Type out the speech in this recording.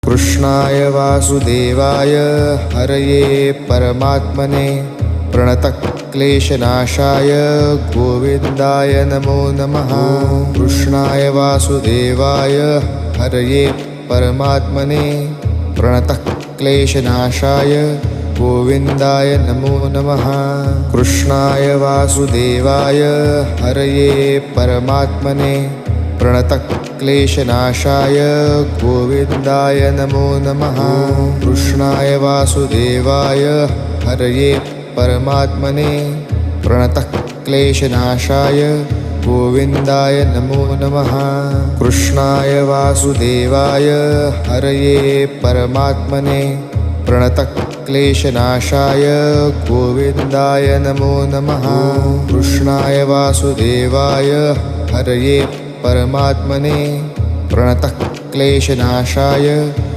कृष्णाय वासुदेवाय हरये परमात्मने प्रणतक्लेशनाशाय गोविन्दाय नमो नमः। कृष्णाय वासुदेवाय हरये परमात्मने प्रणतक्लेशनाशाय गोविन्दाय नमो नमः। कृष्णाय वासुदेवाय हरये परमात्मने प्रणतक्लेशनाशाय गोविन्दाय नमो नमः। कृष्णाय वासुदेवाय हरये परमात्मने प्रणतक्लेशनाशाय गोविन्दाय नमो नमः। कृष्णाय वासुदेवाय हरये परमात्मने प्रणतक्लेशनाशाय गोविन्दाय नमो नमः। कृष्णाय वासुदेवाय हरये परमात्मने प्रणतक्लेशनाशाय